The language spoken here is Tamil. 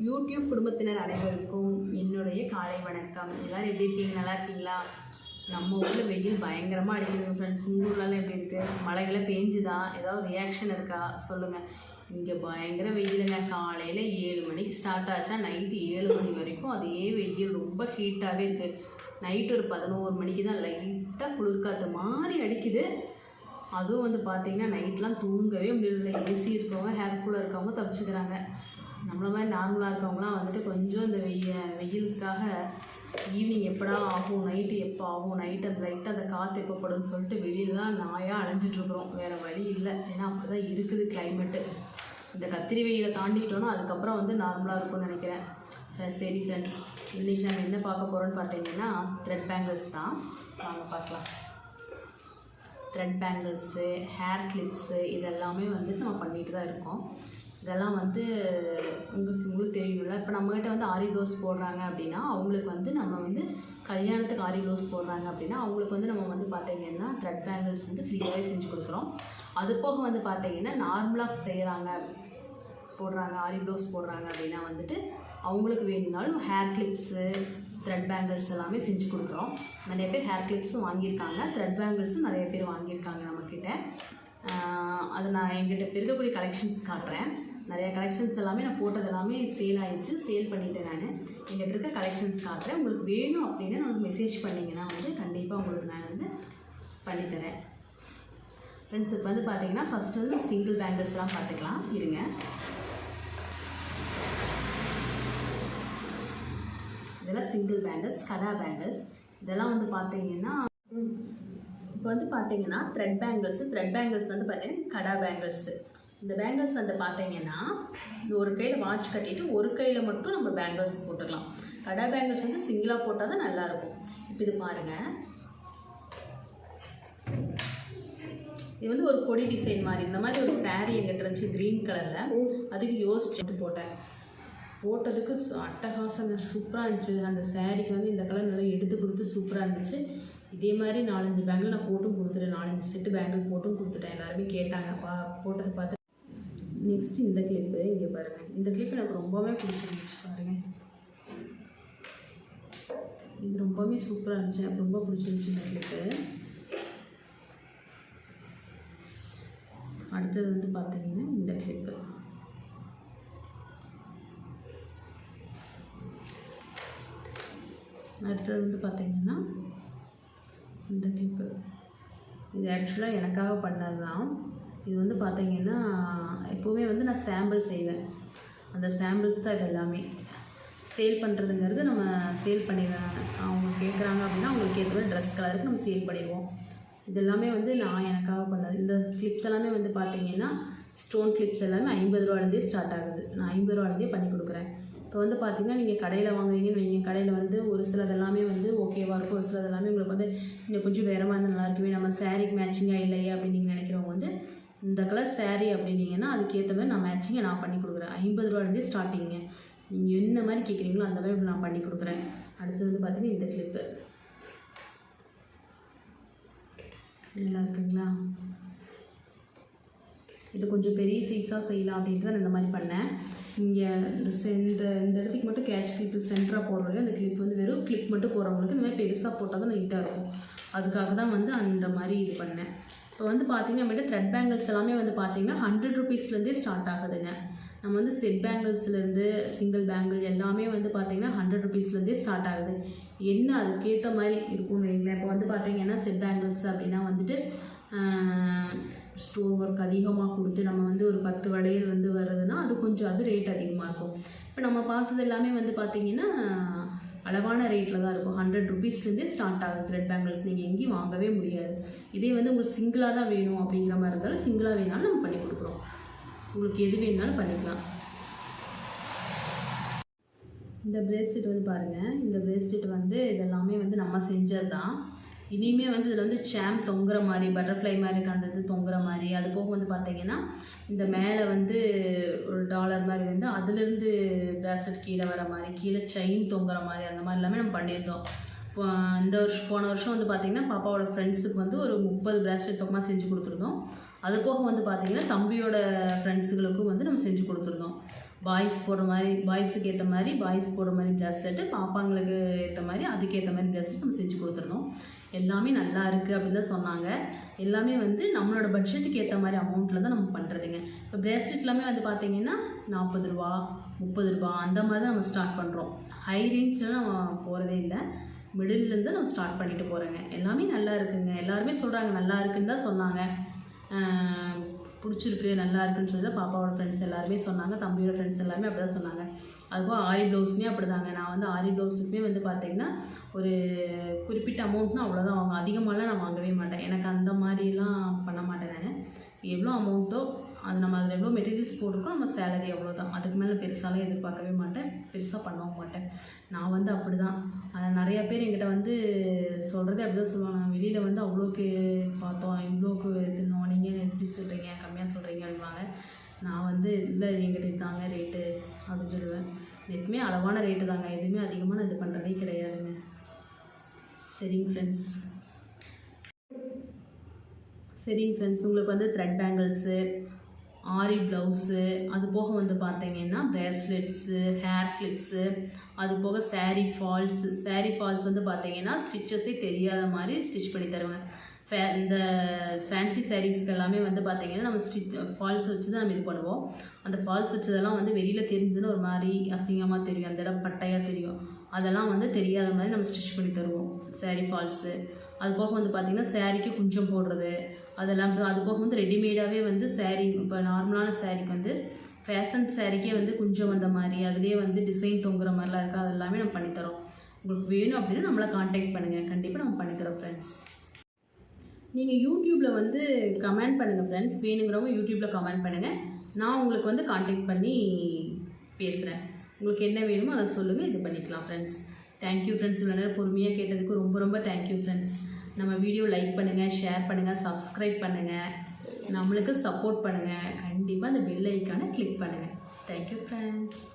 யூடியூப் குடும்பத்தினர் அனைவருக்கும் என்னுடைய காலை வணக்கம். எல்லோரும் எப்படி இருக்கீங்க? நல்லா இருக்கீங்களா? நம்ம ஊரில் வெயில் பயங்கரமாக அடிக்குது ஃப்ரெண்ட்ஸ். உங்கள் ஊர்லலாம் எப்படி இருக்குது? மழைகளை பேஞ்சுதான்? ஏதாவது ரியாக்ஷன் இருக்கா சொல்லுங்கள். இங்கே பயங்கர வெயிலுங்க. காலையில் 7 மணிக்கு ஸ்டார்ட் ஆச்சா நைட்டு 7 மணி வரைக்கும் அதே வெயில் ரொம்ப ஹீட்டாகவே இருக்குது. நைட்டு ஒரு 11 மணிக்கு தான் லைட்டாக குளிர்காற்று மாதிரி அடிக்குது. அதுவும் வந்து பார்த்திங்கன்னா நைட்லாம் தூங்கவே முடியல. ஏசி இருக்கவங்க, ஹேர் கூலர் இருக்கவங்க தப்பிச்சுக்கிறாங்க. நம்மள மாதிரி நார்மலாக இருக்கவங்களாம் வந்துட்டு கொஞ்சம் இந்த வெயிலுக்காக ஈவினிங் எப்படா ஆகும், நைட்டு எப்போ ஆகும், நைட்டு அந்த லைட்டாக அந்த காற்று எப்போப்படும்னு சொல்லிட்டு வெளியிலலாம் நாயாக அலைஞ்சிட்ருக்குறோம். வேறு வழி இல்லை, ஏன்னா அப்படி தான் இருக்குது கிளைமேட்டு. இந்த கத்திரி வெயிலை தாண்டிட்டோன்னா அதுக்கப்புறம் வந்து நார்மலாக இருக்கும்னு நினைக்கிறேன். சரி ஃப்ரெண்ட்ஸ், இன்றைக்கி நம்ம என்ன பார்க்க போகிறோன்னு பார்த்தீங்கன்னா த்ரெட் பேங்கிள்ஸ் தான். வாங்க பார்க்கலாம். த்ரெட் பேங்கிள்ஸு, ஹேர் கிளிப்ஸு இதெல்லாமே வந்து நம்ம பண்ணிட்டு தான் இருக்கோம். இதெல்லாம் வந்து உங்களுக்கு தெரியணும்ல. இப்போ நம்மகிட்ட வந்து ஆரி ப்ளவுஸ் போடுறாங்க அப்படின்னா அவங்களுக்கு வந்து நம்ம வந்து கல்யாணத்துக்கு ஆரி ப்ளவுஸ் போடுறாங்க அப்படின்னா அவங்களுக்கு வந்து நம்ம வந்து பார்த்திங்கன்னா த்ரெட் பேங்கிள்ஸ் வந்து ஃப்ரீயாகவே செஞ்சு கொடுக்குறோம். அது போக வந்து பார்த்திங்கன்னா நார்மலாக செய்கிறாங்க, போடுறாங்க, ஆரி ப்ளவுஸ் போடுறாங்க அப்படின்னா வந்துட்டு அவங்களுக்கு வேணும்னாலும் ஹேர் கிளிப்ஸு, த்ரெட் பேங்கிள்ஸ் எல்லாமே செஞ்சு கொடுக்குறோம். நிறைய பேர் ஹேர் கிளிப்ஸும் வாங்கியிருக்காங்க, த்ரெட் பேங்கிள்ஸும் நிறைய பேர் வாங்கியிருக்காங்க நம்மக்கிட்ட. அது நான் எங்கிட்ட இருக்கக்கூடிய கலெக்ஷன்ஸ் காட்டுறேன். நிறைய கலெக்ஷன்ஸ் எல்லாமே நான் போட்டது எல்லாமே சேல் ஆகிடுச்சு, சேல் பண்ணிவிட்டேன். நான் எங்கிட்ட இருக்க கலெக்ஷன்ஸ் காட்டுறேன். உங்களுக்கு வேணும் அப்படின்னா நமக்கு மெசேஜ் பண்ணிங்கன்னா வந்து கண்டிப்பாக உங்களுக்கு நான் வந்து பண்ணித்தரேன். ஃப்ரெண்ட்ஸ், இப்போ வந்து பார்த்தீங்கன்னா ஃபஸ்ட்டு வந்து சிங்கிள் பேங்கிள்ஸ்லாம் பார்த்துக்கலாம் இருங்க. இதெல்லாம் சிங்கிள் பேங்கிள்ஸ், கடா பேங்கிள்ஸ். இதெல்லாம் வந்து பார்த்தீங்கன்னா இப்போ வந்து பார்த்தீங்கன்னா த்ரெட் பேங்கிள்ஸ் வந்து பார்த்தீங்கன்னா கடா பேங்கிள்ஸு. இந்த பேங்கிள்ஸ் வந்து பார்த்தீங்கன்னா ஒரு கையில் வாட்ச் கட்டிட்டு ஒரு கையில் மட்டும் நம்ம பேங்கிள்ஸ் போட்டுக்கலாம். கடா பேங்கிள்ஸ் வந்து சிங்கிளாக போட்டால் தான் நல்லாயிருக்கும். இப்போ இது பாருங்கள், இது வந்து ஒரு கொடி டிசைன் மாதிரி. இந்த மாதிரி ஒரு சாரீ எங்கிட்ட இருந்துச்சு க்ரீன் கலரில், அதுக்கு யோசிச்சுட்டு போட்டதுக்கு அட்டகாசம் சூப்பராக இருந்துச்சு. அந்த சாரீக்கு வந்து இந்த கலர் நல்லா எடுத்து கொடுத்து சூப்பராக இருந்துச்சு. இதே மாதிரி 4-5 பேங்கிள் நான் போட்டும் கொடுத்துட்டேன், 4-5 செட்டு பேங்கிள் போட்டும் கொடுத்துட்டேன். எல்லாருமே கேட்டாங்க போட்டது பார்த்து. நெக்ஸ்ட் இந்த கிளிப்பு இங்கே பாருங்கள். இந்த கிளிப் எனக்கு ரொம்பவே பிடிச்சிருந்துச்சு பாருங்கள். இது ரொம்பவே சூப்பராக இருந்துச்சு, எனக்கு ரொம்ப பிடிச்சிருந்துச்சு இந்த கிளிப்பு. அடுத்தது வந்து பார்த்தீங்கன்னா இந்த கிளிப்பு. அடுத்தது வந்து பார்த்திங்கன்னா இந்த கிளிப்பு. இது ஆக்சுவலாக எனக்காக பண்ணது தான். இது வந்து பார்த்திங்கன்னா எப்போவுமே வந்து நான் சாம்பிள் செய்வேன். அந்த சாம்பிள்ஸ் தான் இது எல்லாமே. சேல் பண்ணுறதுங்கிறது நம்ம சேல் பண்ணிடுவேன். அவங்க கேட்குறாங்க அப்படின்னா அவங்களுக்கு ஏற்ற மாதிரி ட்ரெஸ் கலருக்கு நம்ம சேல் பண்ணிடுவோம். இது எல்லாமே வந்து நான் எனக்காக பண்ணது. இந்த கிளிப்ஸ் எல்லாமே வந்து பார்த்திங்கன்னா ஸ்டோன் கிளிப்ஸ் எல்லாமே 50 ரூபாலேருந்தே ஸ்டார்ட் ஆகுது. நான் 50 ரூபாலேருந்தே பண்ணி கொடுக்குறேன். இப்போ வந்து பார்த்திங்கன்னா நீங்கள் கடையில் வாங்குறீங்கன்னு வைங்க, கடையில் வந்து ஒரு சிலது எல்லாமே வந்து ஓகேவாக இருக்கும், ஒரு சிலது எல்லாமே உங்களுக்கு வந்து இன்னும் கொஞ்சம் வேறு மாதிரி நல்லா இருக்குமே, நம்ம சாரீக்கு மேட்சிங்காக இல்லையே அப்படின்னு நீங்கள் நினைக்கிறவங்க வந்து இந்த கலர் சாரீ அப்படின்னீங்கன்னா அதுக்கேற்ற மாதிரி நான் மேட்சிங்கை நான் பண்ணி கொடுக்குறேன். 50 ரூபாலேருந்தே ஸ்டார்டிங்க. நீங்கள் என்ன மாதிரி கேட்குறீங்களோ அந்த மாதிரி நான் பண்ணி கொடுக்குறேன். அடுத்தது வந்து பார்த்திங்கன்னா இந்த கிளிப்பு நல்லா இருக்குங்களா? இது கொஞ்சம் பெரிய சைஸாக செய்யலாம் அப்படின்ட்டு தான் இந்த மாதிரி பண்ணேன். இங்கே இந்த இடத்துக்கு மட்டும் கேட்ச் கிளிப்பு சென்டராக போடுறவங்க அந்த கிளிப் வந்து வெறும் கிளிப் மட்டும் போடுறவங்களுக்கு இந்த மாதிரி பெருசாக போட்டால் தான் நீட்டாக இருக்கும். அதுக்காக தான் வந்து அந்த மாதிரி இது பண்ணேன். இப்போ வந்து பார்த்திங்கன்னா நம்மகிட்ட த்ரெட் பேங்கிள்ஸ் எல்லாமே வந்து பார்த்திங்கன்னா 100 ருபீஸ்லேருந்தே ஸ்டார்ட் ஆகுதுங்க. நம்ம வந்து செட் பேங்கிள்ஸ்லேருந்து சிங்கிள் பேங்கிள் எல்லாமே வந்து பார்த்திங்கன்னா 100 ருபீஸ்லேருந்தே ஸ்டார்ட் ஆகுது. என்ன அதுக்கேற்ற மாதிரி இருக்கும்னு வைங்களேன். இப்போ வந்து பார்த்திங்கன்னா செட் பேங்கிள்ஸ் அப்படின்னா வந்துட்டு ஸ்டோன் ஒர்க் அதிகமாக கொடுத்து நம்ம வந்து ஒரு 10 வளையல் வந்து வருதுன்னா அது கொஞ்சம் அது ரேட் அதிகமாக இருக்கும். இப்போ நம்ம பார்த்தது எல்லாமே வந்து பார்த்திங்கன்னா அளவான ரேட்டில் தான் இருக்கும். 100 ருபீஸ்லேருந்தே ஸ்டார்ட் ஆகுது த்ரெட் பேங்கிள்ஸ். நீங்கள் எங்கேயும் வாங்கவே முடியாது. இதே வந்து உங்களுக்கு சிங்கிளாக தான் வேணும் அப்படிங்கிற மாதிரி இருந்தாலும் சிங்கிளாக வேணாலும் நம்ம பண்ணி கொடுக்குறோம். உங்களுக்கு எது வேணுனாலும் பண்ணிக்கலாம். இந்த பிரேஸ்லெட் வந்து பாருங்கள், இந்த பிரேஸ்லெட் வந்து இதெல்லாமே வந்து நம்ம செஞ்சது தான். இனிமேல் வந்து இதில் வந்து சேம் தொங்குற மாதிரி, பட்டர்ஃப்ளை மாதிரி இருக்க அந்த இது தொங்குற மாதிரி, அது போக வந்து பார்த்திங்கன்னா இந்த மேலே வந்து ஒரு டாலர் மாதிரி வந்து அதுலேருந்து பிரேஸ்லெட் கீழே வர மாதிரி, கீழே செயின் தொங்குற மாதிரி அந்த மாதிரி எல்லாமே நம்ம பண்ணியிருந்தோம். போன வருஷம் வந்து பார்த்திங்கன்னா பாப்பாவோட ஃப்ரெண்ட்ஸுக்கு வந்து ஒரு 30 பிரேஸ்லெட் பக்கமாக செஞ்சு கொடுத்துருந்தோம். அது போக வந்து பார்த்திங்கன்னா தம்பியோட ஃப்ரெண்ட்ஸுகளுக்கும் வந்து நம்ம செஞ்சு கொடுத்துருந்தோம். பாய்ஸ் போடுற மாதிரி பாய்ஸுக்கு ஏற்ற மாதிரி பாய்ஸ் போடுற மாதிரி ப்ராஸ்லெட்டு, பாப்பாங்களுக்கு ஏற்ற மாதிரி அதுக்கேற்ற மாதிரி ப்ராஸ்லெட் நம்ம செஞ்சு கொடுத்துருந்தோம். எல்லாமே நல்லா இருக்குது அப்படின்னு தான் சொன்னாங்க. எல்லாமே வந்து நம்மளோட பட்ஜெட்டுக்கு ஏற்ற மாதிரி அமௌண்ட்டில் தான் நம்ம பண்ணுறதுங்க. இப்போ ப்ராஸ்லெட் எல்லாமே வந்து பார்த்திங்கன்னா 40 ரூபா 30 ரூபா அந்த மாதிரி தான் நம்ம ஸ்டார்ட் பண்ணுறோம். ஹை ரேஞ்சில் நம்ம போகிறதே இல்லை, மிடில்லேருந்து நம்ம ஸ்டார்ட் பண்ணிட்டு போகிறோங்க. எல்லாமே நல்லா இருக்குங்க. எல்லாருமே சொல்கிறாங்க நல்லா இருக்குன்னு தான் சொன்னாங்க. பிடிச்சிருக்கு நல்லா இருக்குன்னு சொல்லி தான் பாப்பாவோட ஃப்ரெண்ட்ஸ் எல்லாருமே சொன்னாங்க, தம்பியோட ஃப்ரெண்ட்ஸ் எல்லாருமே அப்படி தான் சொன்னாங்க. அதுவும் ஆரி ப்ளவுஸுமே அப்படி தாங்க. நான் வந்து ஆரி ப்ளவுஸுக்குமே வந்து பார்த்திங்கன்னா ஒரு குறிப்பிட்ட அமௌண்ட்னா அவ்வளோதான் வாங்க, அதிகமாகலாம் நான் வாங்கவே மாட்டேன். எனக்கு அந்த மாதிரிலாம் பண்ண மாட்டேன் நான். எவ்வளோ அமௌண்ட்டோ அது நம்ம அதில் எவ்வளோ மெட்டீரியல்ஸ் போட்டிருக்கோம், நம்ம சேலரி அவ்வளோதான். அதுக்கு மேலே பெருசாலாம் எதிர்பார்க்கவே மாட்டேன், பெருசாக பண்ணவும் மாட்டேன். நான் வந்து அப்படி தான். நிறையா பேர் என்கிட்ட வந்து சொல்கிறதே அப்படி தான் சொல்லுவாங்க, வெளியில் வந்து அவ்வளோக்கு பார்த்தோம் இவ்வளோக்கு தின்னோம், நீங்கள் எப்படி சொல்கிறீங்க கம்மியாக சொல்கிறீங்க அப்படின்வாங்க. நான் வந்து இல்லை என்கிட்ட தாங்க ரேட்டு அப்படின்னு சொல்லுவேன். எப்பவுமே அளவான ரேட்டு தாங்க, எதுவுமே அதிகமாக நான் இது பண்ணுறதே கிடையாதுங்க. சரிங்க ஃப்ரெண்ட்ஸ், உங்களுக்கு வந்து த்ரெட் பேங்கிள்ஸு, ஆரி ப்ளவுஸு, அது போக வந்து பார்த்தீங்கன்னா ப்ரேஸ்லெட்ஸு, ஹேர் கிளிப்ஸு, அது போக சாரீ ஃபால்ஸ் வந்து பார்த்தீங்கன்னா ஸ்டிச்சஸே தெரியாத மாதிரி ஸ்டிச் பண்ணி தருவேன். இந்த ஃபேன்சி சாரீஸ்க்கு எல்லாமே வந்து பார்த்திங்கன்னா நம்ம ஃபால்ஸ் வச்சு தான் நம்ம இது பண்ணுவோம். அந்த ஃபால்ஸ் வச்சதெல்லாம் வந்து வெளியில் தெரிஞ்சதுன்னு ஒரு மாதிரி அசிங்கமாக தெரியும், அந்த இடம் பட்டையாக தெரியும். அதெல்லாம் வந்து தெரியாத மாதிரி நம்ம ஸ்டிச் பண்ணி தருவோம் சாரீ ஃபால்ஸு. அது போக வந்து பார்த்திங்கன்னா சாரீக்கு குஞ்சம் போடுறது அதெல்லாம். அது போக வந்து ரெடிமேடாகவே வந்து சாரீ, இப்போ நார்மலான சாரீக்கு வந்து ஃபேஷன் சாரீக்கே வந்து குஞ்சம் வந்த மாதிரி அதுலேயே வந்து டிசைன் தொங்குற மாதிரிலாம் இருக்குது, அது எல்லாமே நம்ம பண்ணித்தரோம். உங்களுக்கு வேணும் அப்படின்னா நம்மளை கான்டாக்ட் பண்ணுங்கள், கண்டிப்பாக நம்ம பண்ணித்தரோம் ஃப்ரெண்ட்ஸ். நீங்கள் யூடியூப்பில் வந்து கமெண்ட் பண்ணுங்கள் ஃப்ரெண்ட்ஸ், வேணுங்கிறவங்க யூடியூப்பில் கமெண்ட் பண்ணுங்கள். நான் உங்களுக்கு வந்து கான்டாக்ட் பண்ணி பேசுகிறேன். உங்களுக்கு என்ன வேணுமோ அதை சொல்லுங்கள், இது பண்ணிக்கலாம் ஃப்ரெண்ட்ஸ். தேங்க்யூ ஃப்ரெண்ட்ஸ், இவ்வளோ நேரம் பொறுமையாக கேட்டதுக்கு ரொம்ப ரொம்ப தேங்க்யூ ஃப்ரெண்ட்ஸ். நம்ம வீடியோ லைக் பண்ணுங்கள், ஷேர் பண்ணுங்கள், சப்ஸ்கிரைப் பண்ணுங்கள், நம்மளுக்கு சப்போர்ட் பண்ணுங்கள். கண்டிப்பாக அந்த பெல் ஐக்கானை கிளிக் பண்ணுங்கள். Thank you friends.